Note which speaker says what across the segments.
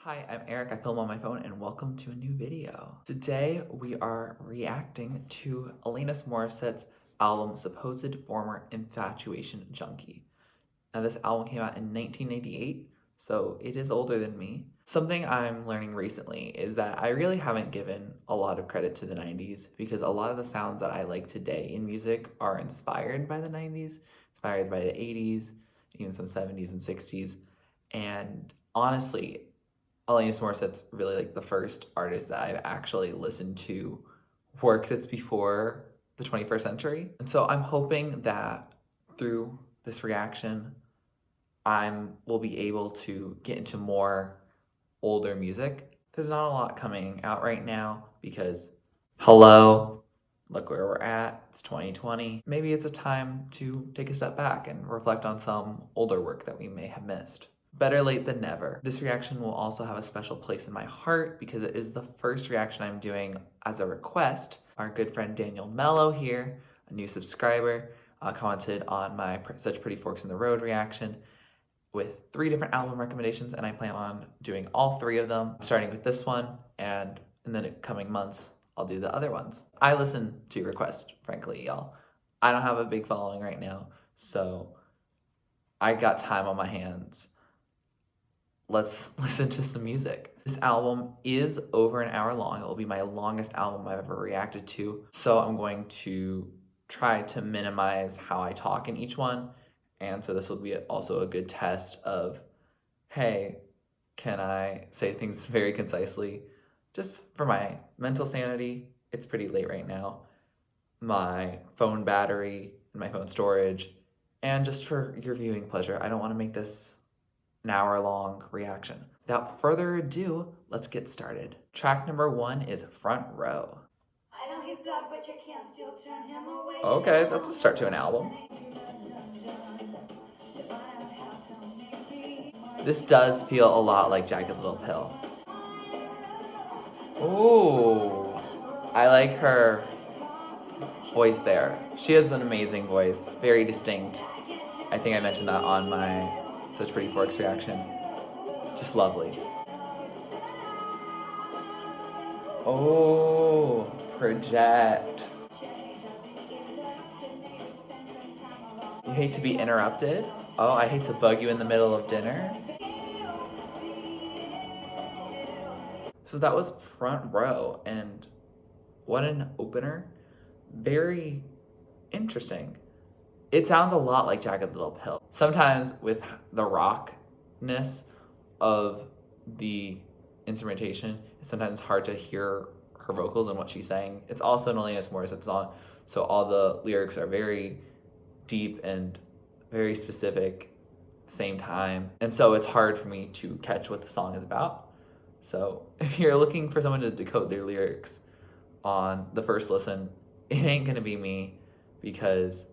Speaker 1: Hi, I'm Eric. I film on my phone and welcome to a new video. Today we are reacting to Alanis Morissette's album Supposed Former Infatuation Junkie. Now this album came out in 1998, so it is older than me. Something I'm learning recently is that I really haven't given a lot of credit to the 90s because a lot of the sounds that I like today in music are inspired by the 90s, inspired by the 80s, even some 70s and 60s. And honestly, Alanis Morissette's really like the first artist that I've actually listened to work that's before the 21st century. And so I'm hoping that through this reaction, will be able to get into more older music. There's not a lot coming out right now because, hello, look where we're at, it's 2020. Maybe it's a time to take a step back and reflect on some older work that we may have missed. Better late than never. This reaction will also have a special place in my heart because it is the first reaction I'm doing as a request. Our good friend Daniel Mello here, a new subscriber, commented on my Such Pretty Forks in the Road reaction with 3 different album recommendations, and I plan on doing all 3 of them, starting with this one, and in the coming months, I'll do the other ones. I listen to requests, frankly, y'all. I don't have a big following right now, so I got time on my hands. Let's listen to some music. This album is over an hour long. It will be my longest album I've ever reacted to. So I'm going to try to minimize how I talk in each one. And so this will be also a good test of, hey, can I say things very concisely? Just for my mental sanity, it's pretty late right now. My phone battery and my phone storage, and just for your viewing pleasure. I don't want to make this an hour-long reaction. Without further ado, let's get started. Track number 1 is Front Row.
Speaker 2: I know he's God, but you can't still turn him away.
Speaker 1: Okay, that's a start to an album. This does feel a lot like Jagged Little Pill. Ooh, I like her voice there. She has an amazing voice, very distinct. I think I mentioned that on my Such Pretty Forks reaction. Just lovely. Oh, Project. You hate to be interrupted? Oh, I hate to bug you in the middle of dinner. So that was Front Row, and what an opener. Very interesting. It sounds a lot like Jagged Little Pill. Sometimes with the rockness of the instrumentation, it's sometimes hard to hear her vocals and what she's saying. It's also an Alanis Morissette song, so all the lyrics are very deep and very specific at the same time. And so it's hard for me to catch what the song is about. So if you're looking for someone to decode their lyrics on the first listen, it ain't gonna be me because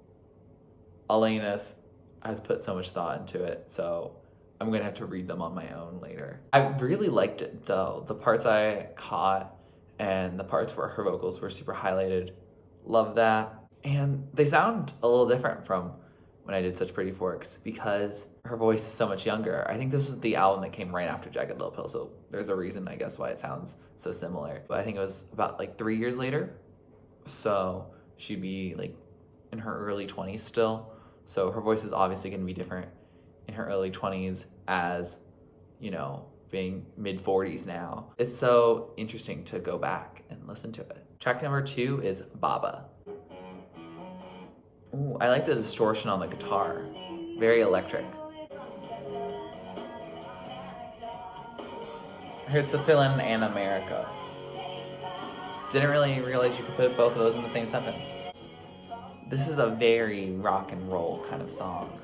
Speaker 1: Alanis has put so much thought into it, so I'm gonna have to read them on my own later. I really liked it though. The parts I caught and the parts where her vocals were super highlighted, love that. And they sound a little different from when I did Such Pretty Forks because her voice is so much younger. I think this was the album that came right after Jagged Little Pill, so there's a reason, I guess, why it sounds so similar. But I think it was about like 3 years later, so she'd be like in her early 20s still. So her voice is obviously going to be different in her early 20s as, you know, being mid-40s now. It's so interesting to go back and listen to it. Track number 2 is Baba. Ooh, I like the distortion on the guitar. Very electric. I heard Switzerland and America. Didn't really realize you could put both of those in the same sentence. This is a very rock and roll kind of song.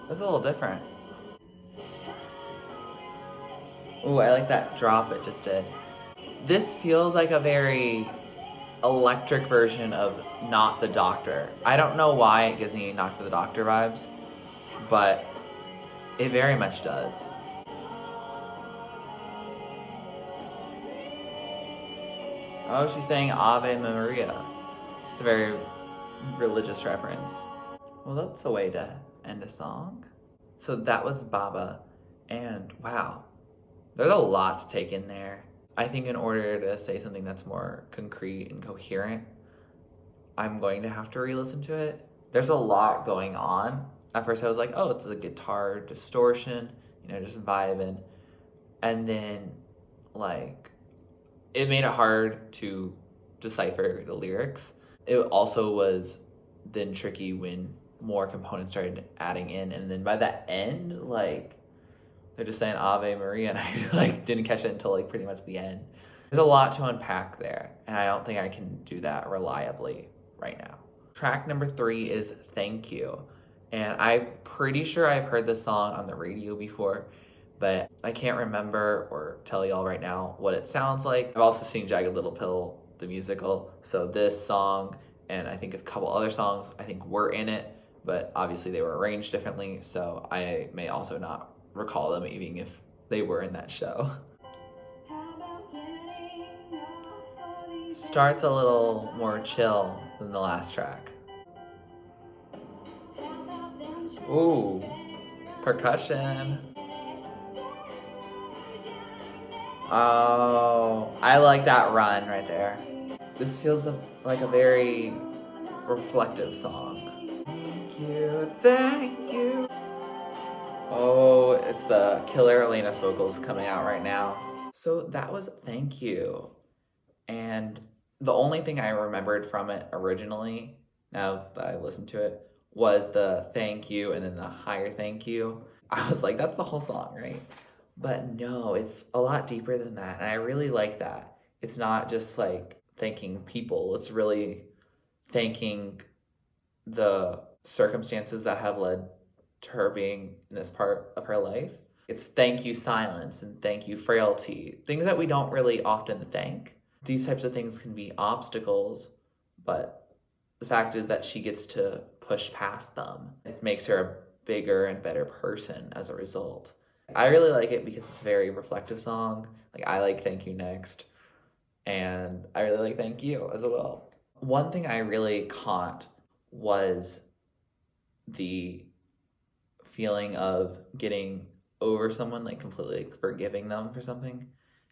Speaker 1: That's a little different. Ooh, I like that drop it just did. This feels like a very electric version of Not the Doctor. I don't know why it gives me Knock for the Doctor vibes, but it very much does. Oh, she's saying Ave Maria. It's a very religious reference. Well, that's a way to end a song. So that was Baba, and wow, there's a lot to take in there. I think in order to say something that's more concrete and coherent, I'm going to have to re-listen to it. There's a lot going on. At first I was like, oh, it's a guitar distortion, just vibing. And then, like, it made it hard to decipher the lyrics. It also was then tricky when more components started adding in, and then by the end, like, they're just saying Ave Maria, and I like didn't catch it until like pretty much the end. There's a lot to unpack there, and I don't think I can do that reliably right now. Track number 3 is Thank You, and I'm pretty sure I've heard this song on the radio before, but I can't remember or tell y'all right now what it sounds like. I've also seen Jagged Little Pill, the musical, so this song and I think a couple other songs I think were in it, but obviously they were arranged differently, so I may also not recall them even if they were in that show. Starts a little more chill than the last track. Ooh, percussion. Oh, I like that run right there. This feels like a very reflective song. Thank you, thank you. Oh, it's the killer Alanis vocals coming out right now. So that was Thank You. And the only thing I remembered from it originally, now that I listened to it, was the thank you and then the higher thank you. I was like, that's the whole song, right? But no, it's a lot deeper than that. And I really like that. It's not just like thanking people, it's really thanking the circumstances that have led to her being in this part of her life. It's thank you silence and thank you frailty, things that we don't really often thank. These types of things can be obstacles, but the fact is that she gets to push past them. It makes her a bigger and better person as a result. I really like it because it's a very reflective song. Like, I like Thank You next, and I really like Thank You as well. One thing I really caught was the feeling of getting over someone, like completely like forgiving them for something,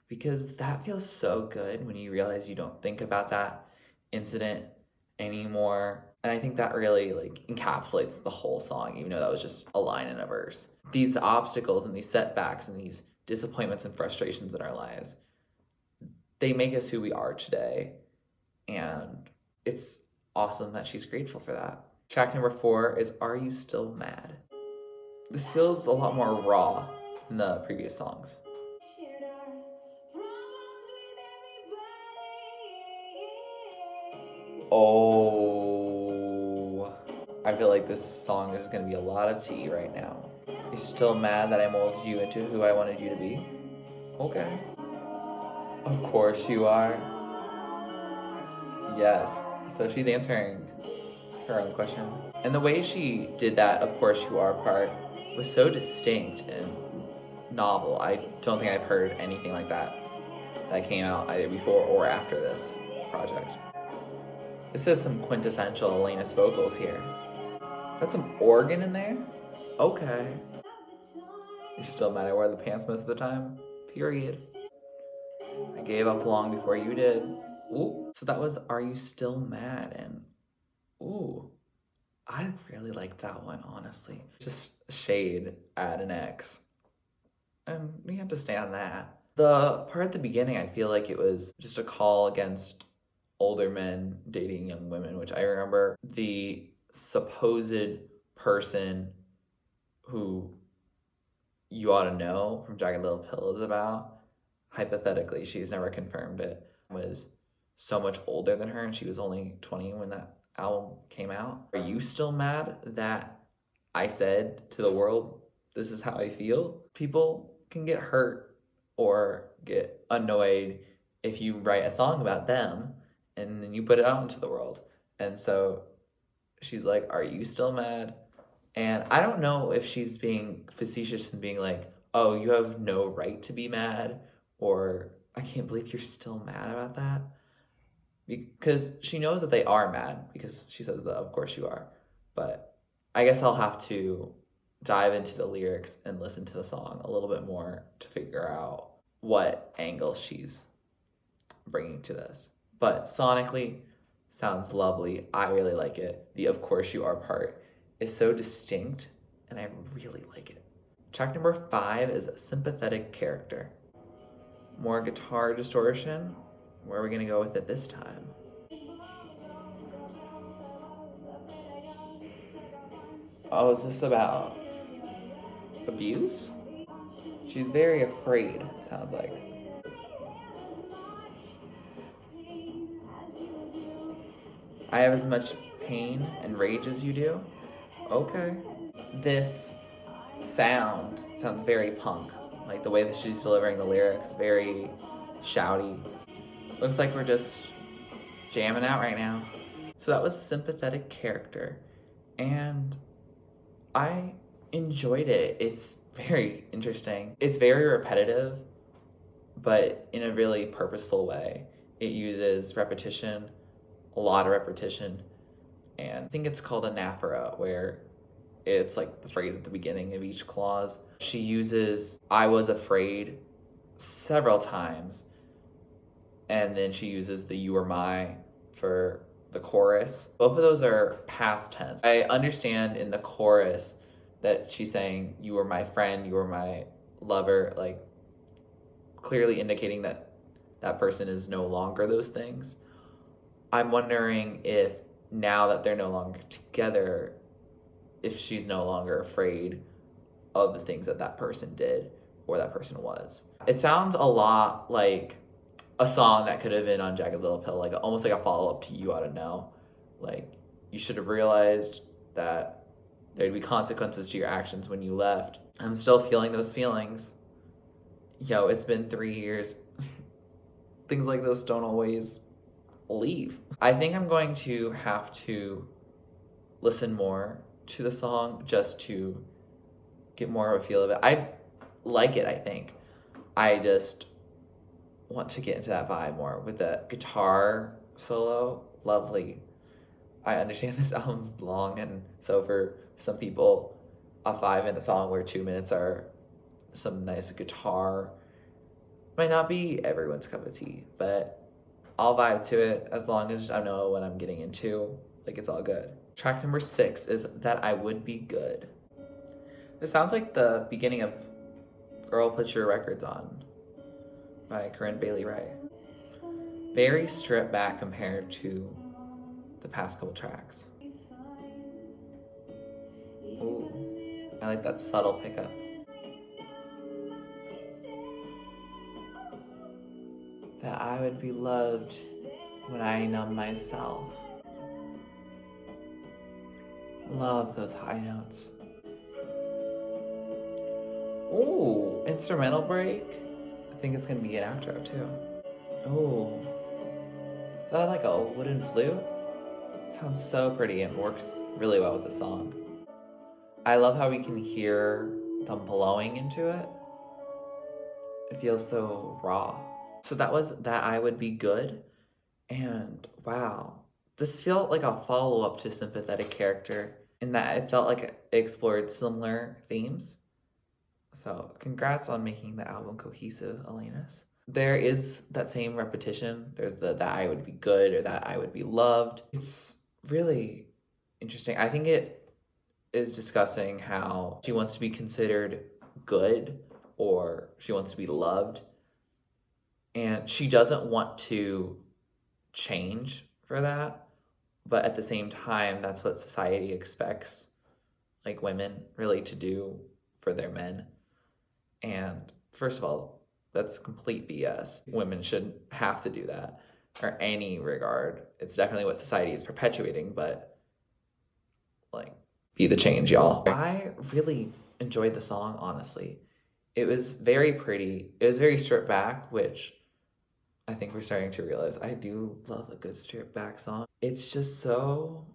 Speaker 1: because that feels so good when you realize you don't think about that incident anymore. And I think that really like encapsulates the whole song, even though that was just a line in a verse. These obstacles and these setbacks and these disappointments and frustrations in our lives, they make us who we are today. And it's awesome that she's grateful for that. Track number 4 is Are You Still Mad? This feels a lot more raw than the previous songs. Oh, I feel like this song is going to be a lot of tea right now. You're still mad that I molded you into who I wanted you to be? Okay. Of course you are. Yes. So she's answering her own question. And the way she did that of course you are part was so distinct and novel. I don't think I've heard anything like that came out either before or after this project. This is some quintessential Alanis vocals here. Got some organ in there? Okay. You're still mad I wore the pants most of the time? Period. I gave up long before you did. Ooh. So that was Are You Still Mad? And ooh, I really liked that one, honestly. Just shade at an ex. And we have to stay on that. The part at the beginning, I feel like it was just a call against older men dating young women, which I remember the supposed person who you ought to know from Jagged Little Pill is about. Hypothetically, she's never confirmed it, was so much older than her, and she was only 20 when that album came out. Are you still mad that I said to the world, this is how I feel? People can get hurt or get annoyed if you write a song about them and then you put it out into the world. And so she's like, are you still mad? And I don't know if she's being facetious and being like, oh, you have no right to be mad, or I can't believe you're still mad about that. Because she knows that they are mad, because she says that, of course you are. But I guess I'll have to dive into the lyrics and listen to the song a little bit more to figure out what angle she's bringing to this. But sonically, sounds lovely. I really like it. The Of Course You Are part is so distinct, and I really like it. Track number 5 is Sympathetic Character. More guitar distortion. Where are we gonna go with it this time? Oh, is this about abuse? She's very afraid, it sounds like. I have as much pain and rage as you do. Okay. This sounds very punk. Like the way that she's delivering the lyrics, very shouty. Looks like we're just jamming out right now. So that was Sympathetic Character. And I enjoyed it. It's very interesting. It's very repetitive, but in a really purposeful way. It uses repetition, a lot of repetition, and I think it's called a naphora, where it's like the phrase at the beginning of each clause. She uses I was afraid several times, and then she uses the you were my for the chorus. Both of those are past tense. I understand in the chorus that she's saying you were my friend, you were my lover, like clearly indicating that that person is no longer those things. I'm wondering if now that they're no longer together, if she's no longer afraid of the things that that person did or that person was. It sounds a lot like a song that could have been on Jagged Little Pill, like almost like a follow-up to You Oughta Know. Like, you should have realized that there'd be consequences to your actions when you left. I'm still feeling those feelings. Yo, it's been 3 years. Things like this don't always leave. I think I'm going to have to listen more to the song just to get more of a feel of it. I like it, I think. I just want to get into that vibe more with the guitar solo. Lovely. I understand this album's long, and so for some people, a 5-minute song where 2 minutes are some nice guitar might not be everyone's cup of tea, but I'll vibe to it as long as I know what I'm getting into. Like, it's all good. Track number 6 is That I Would Be Good. This sounds like the beginning of Girl Put Your Records On by Corinne Bailey Rae. Very stripped back compared to the past couple tracks. Ooh, I like that subtle pickup. That I would be loved when I numb myself. Love those high notes. Ooh, instrumental break. I think it's gonna be an outro too. Ooh, is that like a wooden flute? Sounds so pretty and works really well with the song. I love how we can hear them blowing into it. It feels so raw. So that was That I Would Be Good. And wow, this felt like a follow-up to Sympathetic Character in that it felt like it explored similar themes. So congrats on making the album cohesive, Alanis. There is that same repetition. There's the That I Would Be Good or That I Would Be Loved. It's really interesting. I think it is discussing how she wants to be considered good or she wants to be loved. And she doesn't want to change for that. But at the same time, that's what society expects, like, women really to do for their men. And first of all, that's complete BS. Women shouldn't have to do that or any regard. It's definitely what society is perpetuating, but like, be the change, y'all. I really enjoyed the song, honestly. It was very pretty. It was very stripped back, which I think we're starting to realize I do love a good stripped back song. It's just so...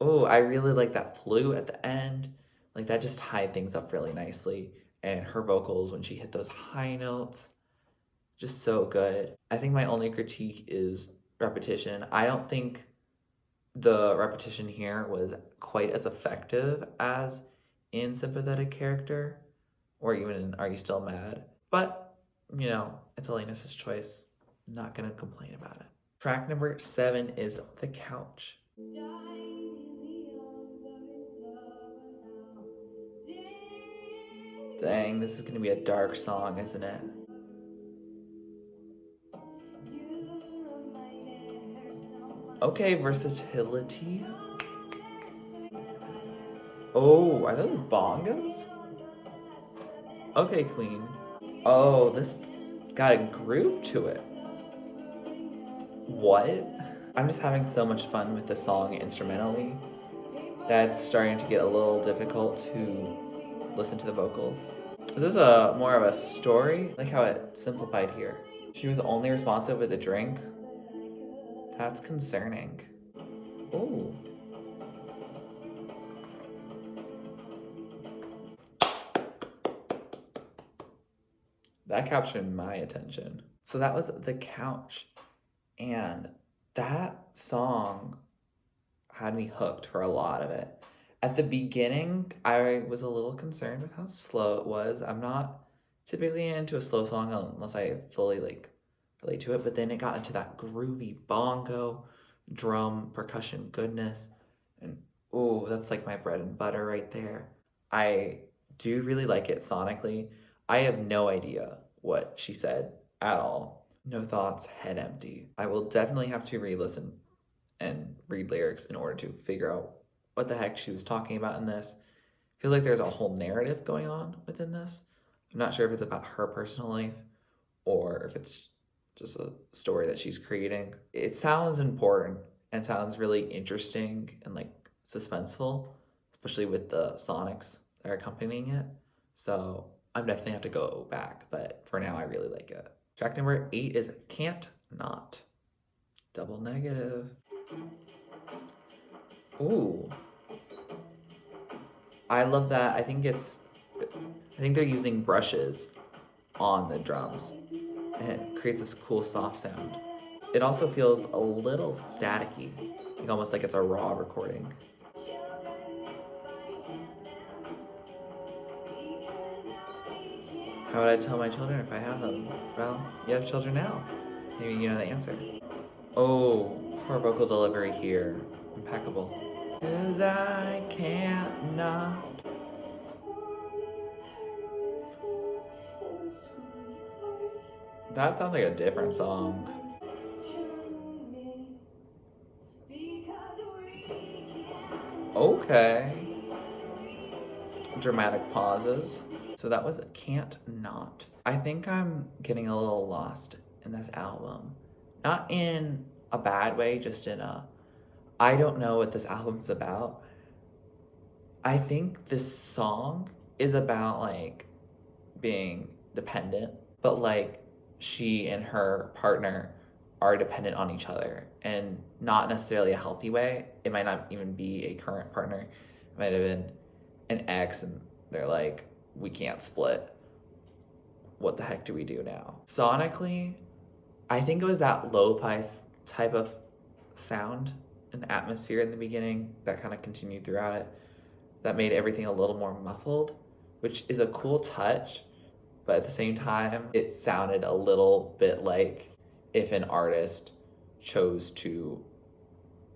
Speaker 1: Oh, I really like that flute at the end. Like, that just tied things up really nicely. And her vocals, when she hit those high notes, just so good. I think my only critique is repetition. I don't think the repetition here was quite as effective as in Sympathetic Character, or even in Are You Still Mad? But, you know, it's Alanis' choice. Not gonna complain about it. Track number 7 is The Couch. Dang, this is gonna be a dark song, isn't it? Okay, versatility. Oh, are those bongos? Okay, Queen. Oh, this got a groove to it. What? I'm just having so much fun with the song instrumentally that it's starting to get a little difficult to listen to the vocals. Is this more of a story? I like how it's simplified here. She was only responsive with a drink? That's concerning. Ooh. That captured my attention. So that was The Couch. And that song had me hooked for a lot of it. At the beginning, I was a little concerned with how slow it was. I'm not typically into a slow song unless I fully relate to it, but then it got into that groovy bongo, drum, percussion goodness, and ooh, that's like my bread and butter right there. I do really like it sonically. I have no idea what she said at all. No thoughts, head empty. I will definitely have to re-listen and read lyrics in order to figure out what the heck she was talking about in this. I feel like there's a whole narrative going on within this. I'm not sure if it's about her personal life or if it's just a story that she's creating. It sounds important and sounds really interesting and suspenseful, especially with the sonics that are accompanying it. So I'm definitely have to go back, but for now I really like it. Track number 8 is Can't Not. Double negative. Ooh. I love that. I think they're using brushes on the drums, and it creates this cool soft sound. It also feels a little staticky, almost like it's a raw recording. How would I tell my children if I have them? Well, you have children now. Maybe you know the answer. Oh, her vocal delivery here. Impeccable. 'Cause I can't not. That sounds like a different song. Okay. Dramatic pauses. So that was Can't Not. I think I'm getting a little lost in this album. Not in a bad way, just in a, I don't know what this album's about. I think this song is about being dependent, but she and her partner are dependent on each other, and not necessarily a healthy way. It might not even be a current partner. It might have been an ex, and they're like, we can't split. What the heck do we do now? Sonically, I think it was that lo-fi type of sound and atmosphere in the beginning that kind of continued throughout it that made everything a little more muffled, which is a cool touch, but at the same time, it sounded a little bit like if an artist chose to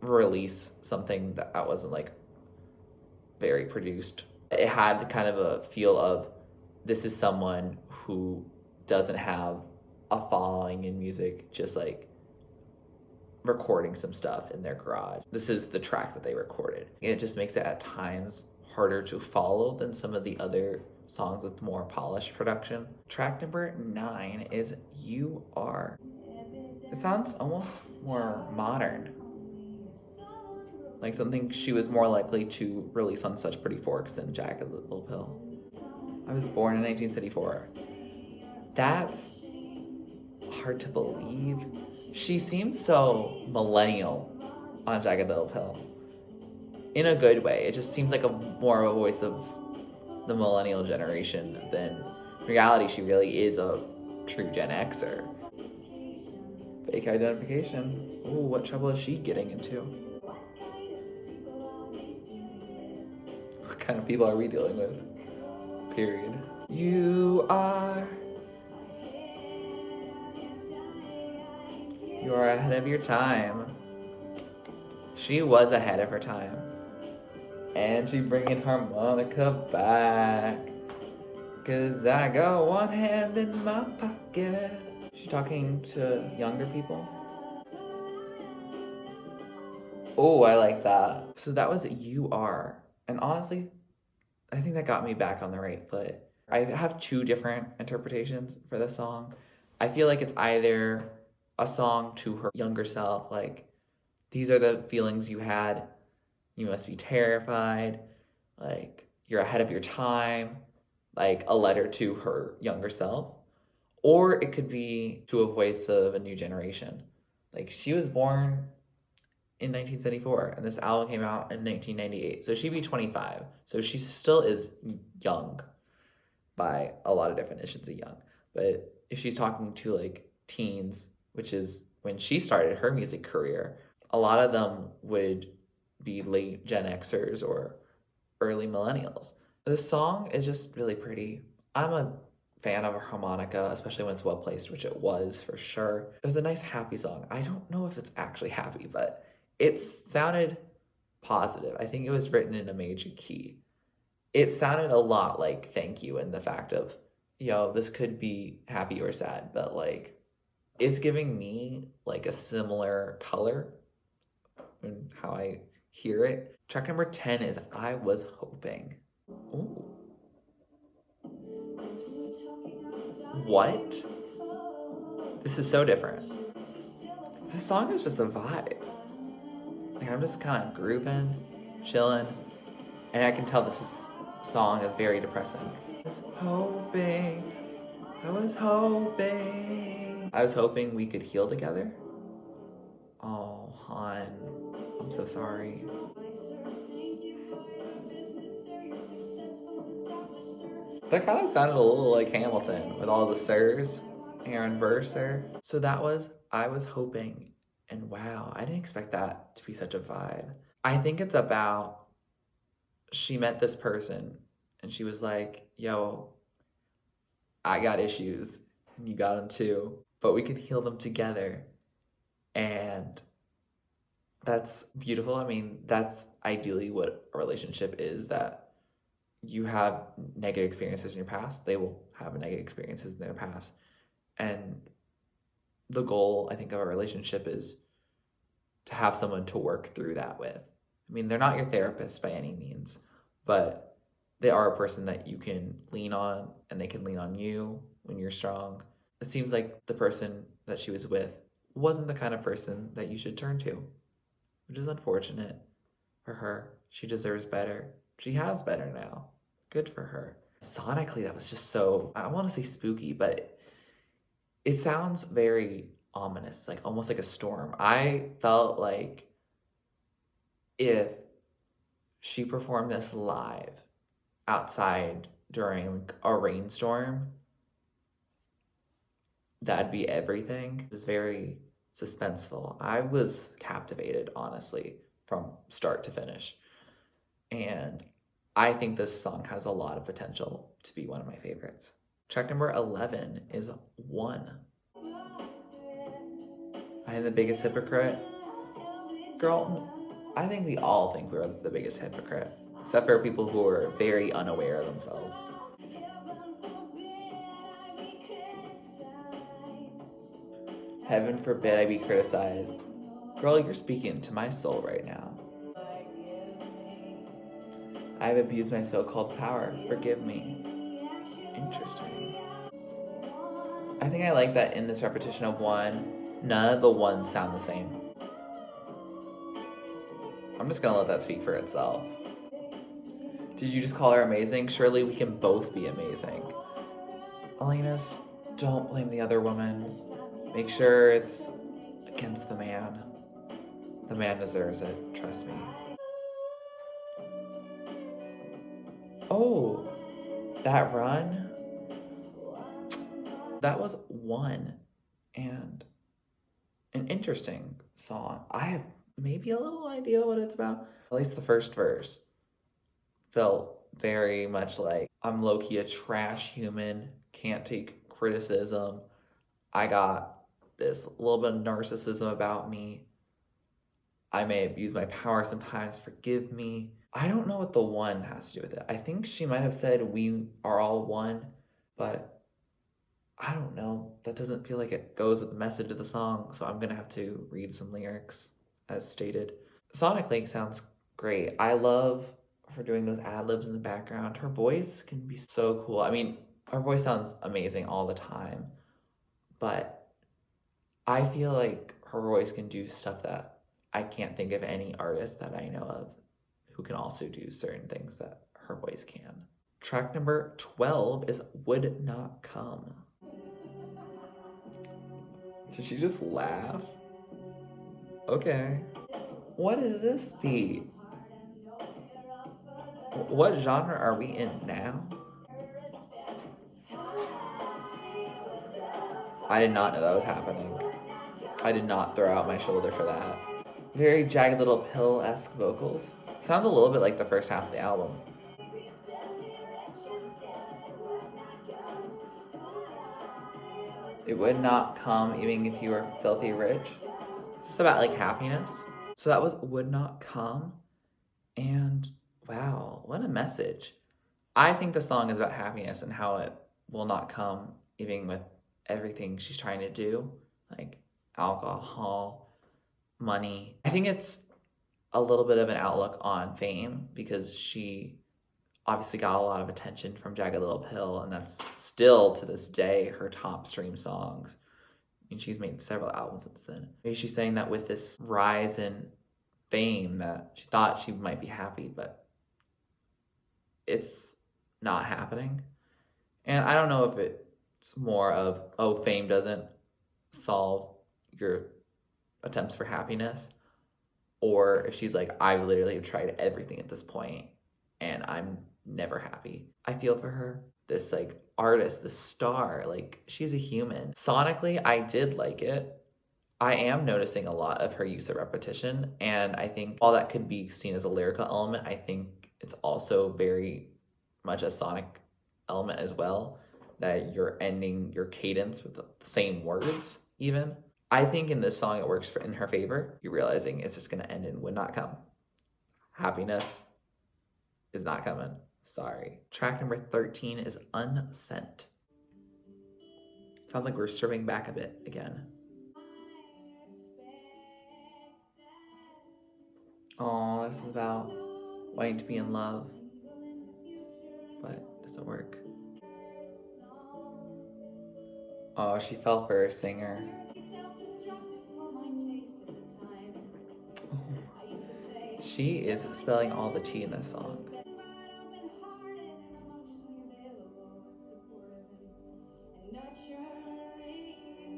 Speaker 1: release something that wasn't very produced. It had kind of a feel of, this is someone who doesn't have a following in music, just recording some stuff in their garage. This is the track that they recorded. It just makes it at times harder to follow than some of the other songs with more polished production. Track number 9 is You Are. It sounds almost more modern. Like something she was more likely to release on Such Pretty Forks than Jagged Little Pill. I was born in 1974. That's hard to believe. She seems so millennial on Jagged Little Pill. In a good way. It just seems like more of a voice of the millennial generation than in reality she really is a true Gen Xer. Fake identification. Ooh, what trouble is she getting into? kind of people are we dealing with? Period. You are ahead of your time. She was ahead of her time. And she bringing harmonica back. 'Cause I got one hand in my pocket. She talking to younger people? Oh, I like that. So that was You Are. And honestly, I think that got me back on the right foot. I have two different interpretations for this song. I feel like it's either a song to her younger self, like, these are the feelings you had, you must be terrified, like, you're ahead of your time, like a letter to her younger self. Or it could be to a voice of a new generation. Like, she was born in 1974, and this album came out in 1998. So she'd be 25. So she still is young by a lot of definitions of young. But if she's talking to like teens, which is when she started her music career, a lot of them would be late Gen Xers or early millennials. The song is just really pretty. I'm a fan of a harmonica, especially when it's well placed, which it was for sure. It was a nice happy song. I don't know if it's actually happy, but it sounded positive. I think it was written in a major key. It sounded a lot like Thank You, in the fact of, yo, this could be happy or sad, but like, it's giving me like a similar color in how I hear it. Track number 10 is I Was Hoping. Ooh. What? This is so different. This song is just a vibe. Like, I'm just kind of grooving, chilling, and I can tell this song is very depressing. I was hoping we could heal together. Oh, hon, I'm so sorry. That kind of sounded a little like Hamilton with all the sirs, Aaron Burr. So that was I Was Hoping. And wow, I didn't expect that to be such a vibe. I think it's about, she met this person and she was like, yo, I got issues and you got them too, but we can heal them together. And that's beautiful. I mean, that's ideally what a relationship is, that you have negative experiences in your past, they will have negative experiences in their past. And the goal, I think, of a relationship is to have someone to work through that with. I mean, they're not your therapist by any means, but they are a person that you can lean on, and they can lean on you when you're strong. It seems like the person that she was with wasn't the kind of person that you should turn to, which is unfortunate for her. She deserves better. She has better now. Good for her. Sonically, that was just so, I don't want to say spooky, but it sounds very ominous, like almost like a storm. I felt like if she performed this live outside during like a rainstorm, that'd be everything. It was very suspenseful. I was captivated, honestly, from start to finish. And I think this song has a lot of potential to be one of my favorites. Track number 11 is One. I am the biggest hypocrite. Girl, I think we all think we're the biggest hypocrite, except for people who are very unaware of themselves. Heaven forbid I be criticized. Girl, you're speaking to my soul right now. I've abused my so-called power. Forgive me. Interesting. I think I like that in this repetition of one, none of the ones sound the same. I'm just gonna let that speak for itself. Did you just call her amazing? Surely we can both be amazing. Alanis, don't blame the other woman. Make sure it's against the man. The man deserves it, trust me. Oh, that run? That was One, and an interesting song. I have maybe a little idea what it's about. At least the first verse felt very much like, I'm low-key a trash human, can't take criticism. I got this little bit of narcissism about me. I may abuse my power sometimes, forgive me. I don't know what the one has to do with it. I think she might have said we are all one, but I don't know. That doesn't feel like it goes with the message of the song, so I'm gonna have to read some lyrics as stated. Sonic Link sounds great. I love her doing those ad-libs in the background. Her voice can be so cool. I mean, her voice sounds amazing all the time, but I feel like her voice can do stuff that I can't think of any artist that I know of who can also do certain things that her voice can. Track number 12 is Would Not Come. Did she just laugh? Okay. What is this beat? What genre are we in now? I did not know that was happening. I did not throw out my shoulder for that. Very Jagged Little Pill-esque vocals. Sounds a little bit like the first half of the album. It would not come even if you were filthy rich. It's just about like happiness. So that was Would Not Come. And wow, what a message. I think the song is about happiness and how it will not come even with everything she's trying to do, like alcohol, money. I think it's a little bit of an outlook on fame because she obviously got a lot of attention from Jagged Little Pill, and that's still to this day her top stream songs. I mean, she's made several albums since then. Maybe she's saying that with this rise in fame that she thought she might be happy, but it's not happening. And I don't know if it's more of, oh, fame doesn't solve your attempts for happiness, or if she's like, I literally have tried everything at this point and I'm never happy. I feel for her. This like artist, this star, like she's a human. Sonically, I did like it. I am noticing a lot of her use of repetition, and I think while that could be seen as a lyrical element, I think it's also very much a sonic element as well, that you're ending your cadence with the same words even. I think in this song it works in her favor. You're realizing it's just gonna end in would not come. Happiness is not coming. Sorry. Track number 13 is Unsent. Sounds like we're stripping back a bit again. Oh, this is about wanting to be in love, but it doesn't work. Oh, she fell for her singer. She is spelling all the tea in this song.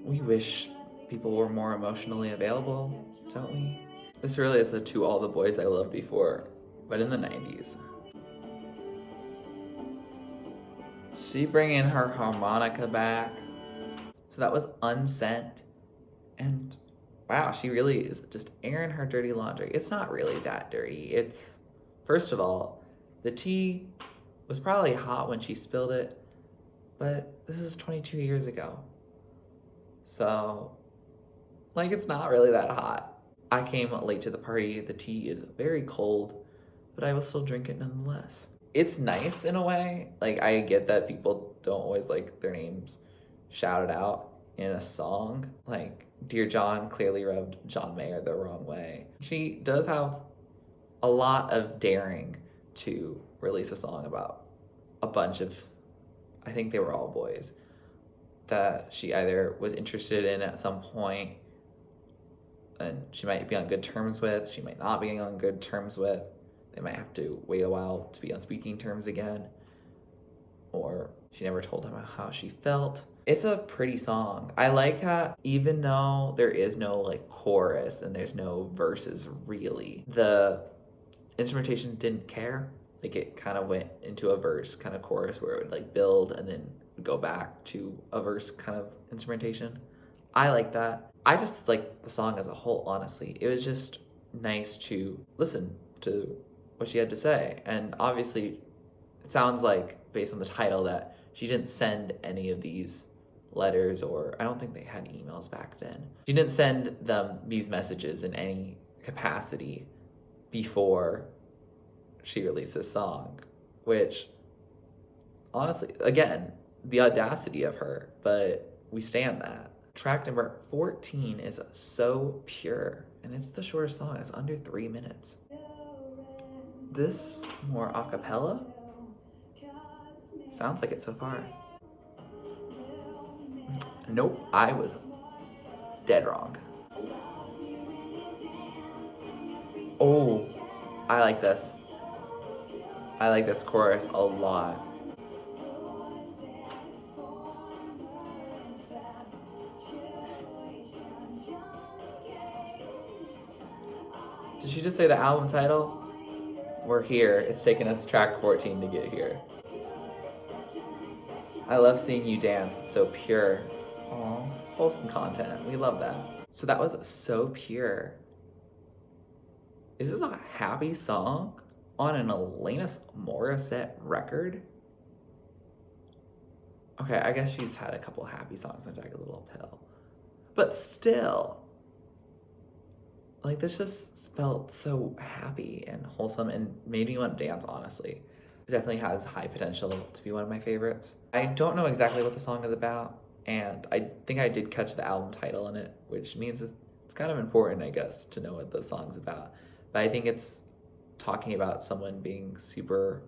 Speaker 1: We wish people were more emotionally available, don't we? This really is a To All the Boys I Loved Before, but in the 90s. She bringing her harmonica back. So that was Unsent. And wow, she really is just airing her dirty laundry. It's not really that dirty. It's, first of all, the tea was probably hot when she spilled it, but this is 22 years ago. So, like, it's not really that hot. I came late to the party. The tea is very cold, but I will still drink it nonetheless. It's nice in a way. Like, I get that people don't always like their names shouted out in a song. Like, Dear John clearly rubbed John Mayer the wrong way. She does have a lot of daring to release a song about a bunch of, I think they were all boys, that she either was interested in at some point and she might be on good terms with, she might not be on good terms with, they might have to wait a while to be on speaking terms again, or she never told him how she felt. It's a pretty song. I like that even though there is no like chorus and there's no verses really, the instrumentation didn't care. Like it kind of went into a verse kind of chorus where it would like build and then go back to a verse kind of instrumentation. I like that. I just like the song as a whole, honestly. It was just nice to listen to what she had to say. And obviously It sounds like, based on the title, that she didn't send any of these letters, or I don't think they had emails back then. She didn't send them these messages in any capacity before she released this song, which, honestly, again, the audacity of her, but we stand that. Track number 14 is So Pure, and it's the shortest song. It's under 3 minutes. This more a cappella? Sounds like it so far. Nope, I was dead wrong. Oh, I like this. I like this chorus a lot. Did she just say the album title? We're here. It's taken us track 14 to get here. I love seeing you dance. It's so pure. Aw, wholesome content. We love that. So that was So Pure. Is this a happy song on an Alanis Morissette record? Okay, I guess she's had a couple happy songs on Jagged Little Pill. But still, like, this just felt so happy and wholesome and made me want to dance, honestly. It definitely has high potential to be one of my favorites. I don't know exactly what the song is about, and I think I did catch the album title in it, which means it's kind of important, I guess, to know what the song's about. But I think it's talking about someone being super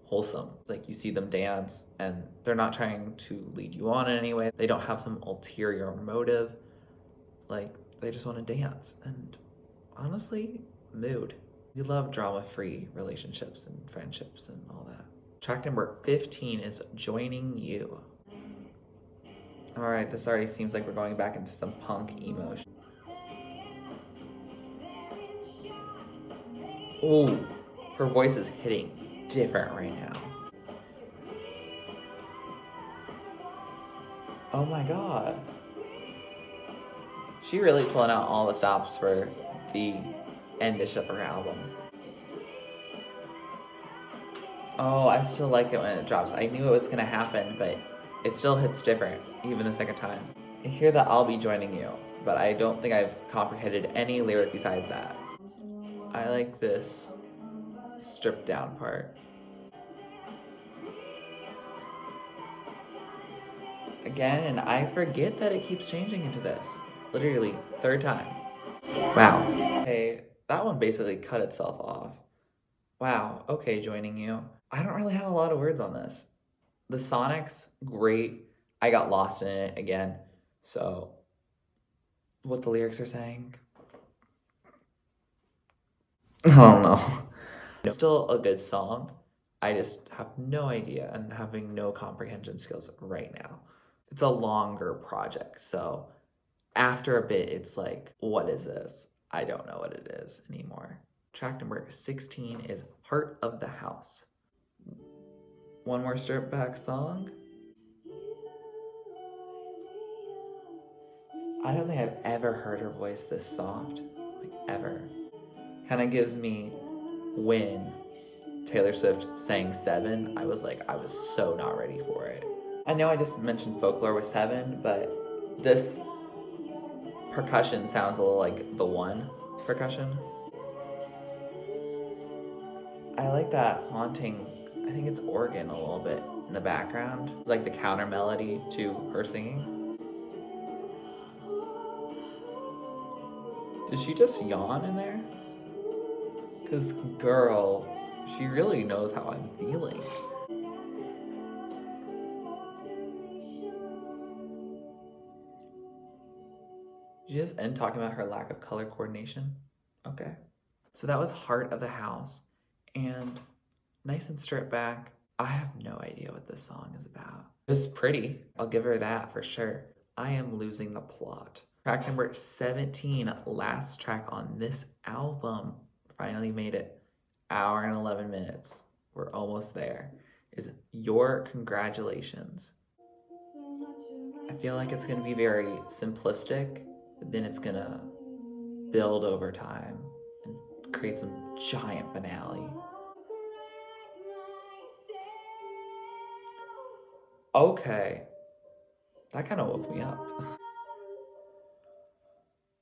Speaker 1: wholesome. Like, you see them dance, and they're not trying to lead you on in any way. They don't have some ulterior motive. Like, they just want to dance, and honestly, mood. We love drama-free relationships and friendships and all that. Track number 15 is Joining You. All right, this already seems like we're going back into some punk emo. Ooh, her voice is hitting different right now. Oh my god. She really pulling out all the stops for the endish of her album. Oh, I still like it when it drops. I knew it was gonna happen, but it still hits different, even the second time. I hear that I'll be joining you, but I don't think I've comprehended any lyric besides that. I like this stripped down part. Again, and I forget that it keeps changing into this. Literally, third time. Wow. Okay, that one basically cut itself off. Wow, okay, Joining You. I don't really have a lot of words on this. The sonics, great. I got lost in it again. So, what the lyrics are saying, I don't know. It's still a good song. I just have no idea and having no comprehension skills right now. It's a longer project, so after a bit, it's like, what is this? I don't know what it is anymore. Track number 16 is Heart of the House. One more stripped back song. I don't think I've ever heard her voice this soft, like ever. Kind of gives me when Taylor Swift sang 7, I was so not ready for it. I know I just mentioned Folklore with 7, but this percussion sounds a little like the One percussion. I like that haunting, I think it's organ a little bit in the background, like the counter melody to her singing. Did she just yawn in there? Because, girl, she really knows how I'm feeling. Did you just end talking about her lack of color coordination? Okay. So that was Heart of the House. And nice and stripped back. I have no idea what this song is about. It's pretty. I'll give her that for sure. I am losing the plot. Track number 17, last track on this album. Finally made it. Hour and 11 minutes. We're almost there. Is Your Congratulations. I feel like it's going to be very simplistic, but then it's going to build over time and create some giant finale. Okay, that kind of woke me up.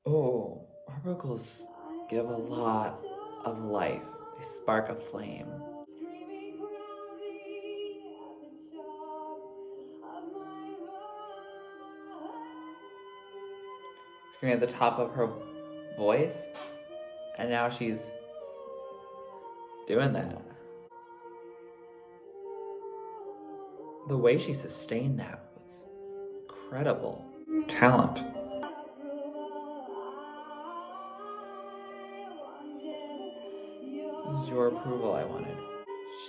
Speaker 1: Oh, her vocals give a lot of life. They spark a flame.
Speaker 2: Screaming proudly at the top of my voice.
Speaker 1: Screaming at the top of her voice, and now she's doing that. The way she sustained that was incredible. Talent. It was your approval I wanted.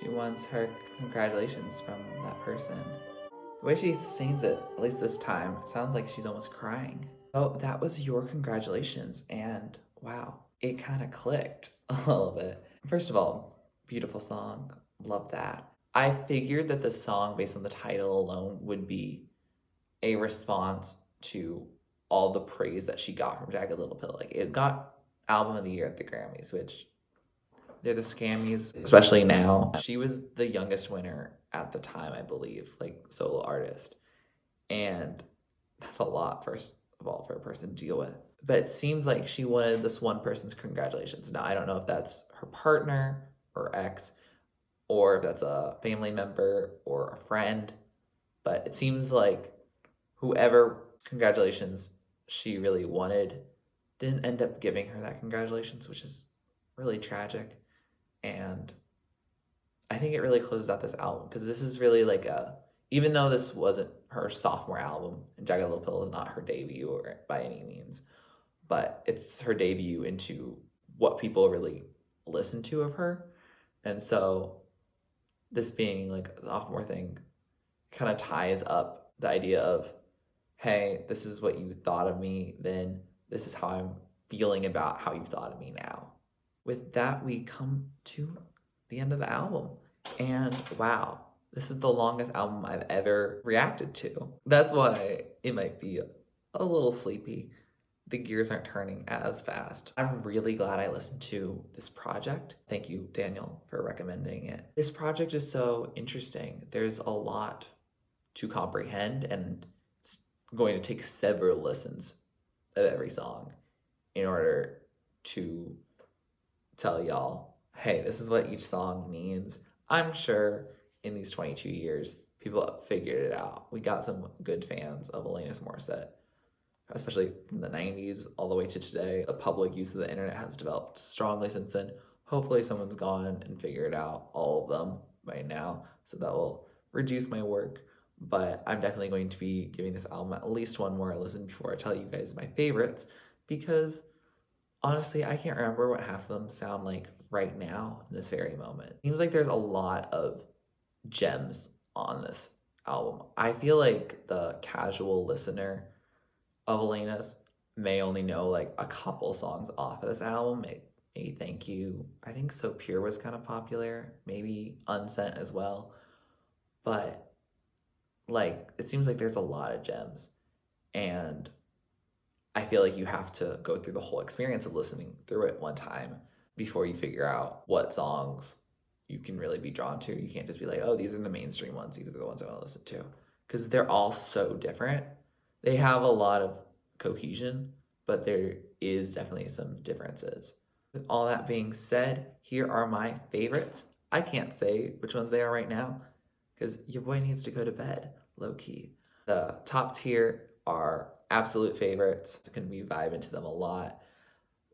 Speaker 1: She wants her congratulations from that person. The way she sustains it, at least this time, it sounds like she's almost crying. Oh, that was your congratulations, and wow, it kind of clicked a little bit. First of all, beautiful song, love that. I figured that the song, based on the title alone, would be a response to all the praise that she got from Jagged Little Pill. Like, it got Album of the Year at the Grammys, which they're the scammies, especially now. She was the youngest winner at the time, I believe, like solo artist. And that's a lot, first of all, for a person to deal with. But it seems like she wanted this one person's congratulations. Now, I don't know if that's her partner or ex, or if that's a family member or a friend, but it seems like whoever congratulations she really wanted didn't end up giving her that congratulations, which is really tragic. And I think it really closes out this album, because this is really like even though this wasn't her sophomore album, and Jagged Little Pill is not her debut or by any means, but it's her debut into what people really listen to of her. And so this being like a sophomore thing kind of ties up the idea of, hey, this is what you thought of me then, this is how I'm feeling about how you thought of me now. With that, we come to the end of the album. And wow, this is the longest album I've ever reacted to. That's why it might be a little sleepy. The gears aren't turning as fast. I'm really glad I listened to this project. Thank you, Daniel, for recommending it. This project is so interesting. There's a lot to comprehend, and it's going to take several listens of every song in order to tell y'all, hey, this is what each song means. I'm sure in these 22 years, people have figured it out. We got some good fans of Alanis Morissette, especially from the 90s all the way to today. The public use of the internet has developed strongly since then. Hopefully someone's gone and figured out all of them by now, so that will reduce my work. But I'm definitely going to be giving this album at least one more listen before I tell you guys my favorites, because honestly, I can't remember what half of them sound like right now in this very moment. Seems like there's a lot of gems on this album. I feel like the casual listener of Alanis may only know like a couple songs off of this album. Maybe Thank You. I think So Pure was kind of popular. Maybe Unsent as well. But like, it seems like there's a lot of gems. And I feel like you have to go through the whole experience of listening through it one time before you figure out what songs you can really be drawn to. You can't just be like, oh, these are the mainstream ones. These are the ones I want to listen to. Because they're all so different. They have a lot of cohesion, but there is definitely some differences. With all that being said, here are my favorites. I can't say which ones they are right now, because your boy needs to go to bed, low-key. The top tier are absolute favorites. It's going to be vibing to them a lot.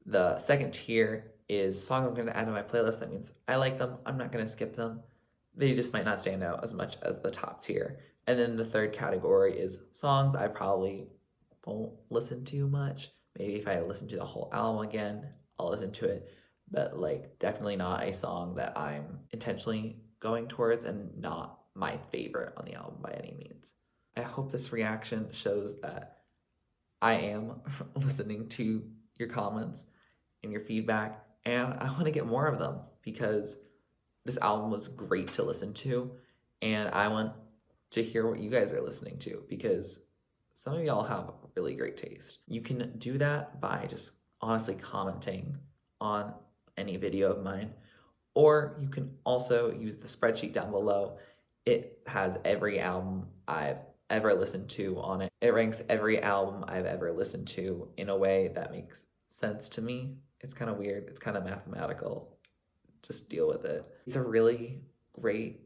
Speaker 1: The second tier is songs I'm going to add to my playlist. That means I like them. I'm not going to skip them. They just might not stand out as much as the top tier. And then the third category is songs I probably won't listen to much. Maybe if I listen to the whole album again, I'll listen to it. But like, definitely not a song that I'm intentionally going towards, and not my favorite on the album by any means. I hope this reaction shows that I am listening to your comments and your feedback, and I want to get more of them, because this album was great to listen to, and I want to hear what you guys are listening to, because some of y'all have really great taste. You can do that by just honestly commenting on any video of mine, or you can also use the spreadsheet down below It has every album I've ever listened to on it. It ranks every album I've ever listened to in a way that makes sense to me. It's kind of weird. It's kind of mathematical. Just deal with it. It's a really great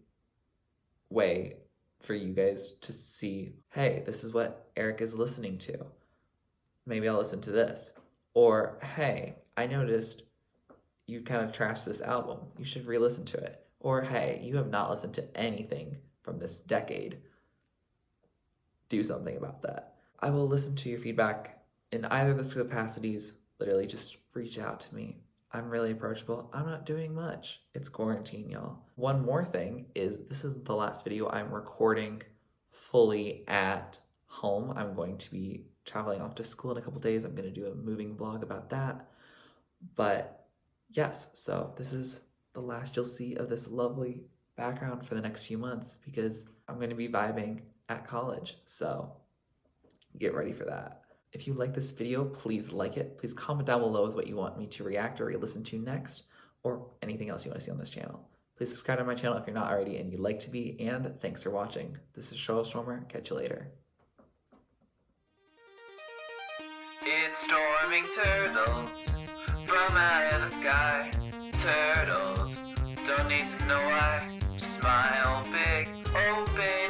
Speaker 1: way for you guys to see, hey, this is what Eric is listening to. Maybe I'll listen to this. Or, hey, I noticed you kind of trashed this album. You should re-listen to it. Or, hey, you have not listened to anything from this decade. Do something about that. I will listen to your feedback in either of those capacities. Literally just reach out to me. I'm really approachable. I'm not doing much. It's quarantine, y'all. One more thing is this is the last video I'm recording fully at home. I'm going to be traveling off to school in a couple days. I'm going to do a moving vlog about that. But yes, so this is the last you'll see of this lovely background for the next few months because I'm going to be vibing at college. So get ready for that. If you like this video, please like it. Please comment down below with what you want me to react or listen to next, or anything else you want to see on this channel. Please subscribe to my channel if you're not already and you'd like to be, and thanks for watching. This is TurtleStormer. Catch you later.
Speaker 3: It's storming turtles from out of the sky. Turtles don't need to know why. Smile big, oh big.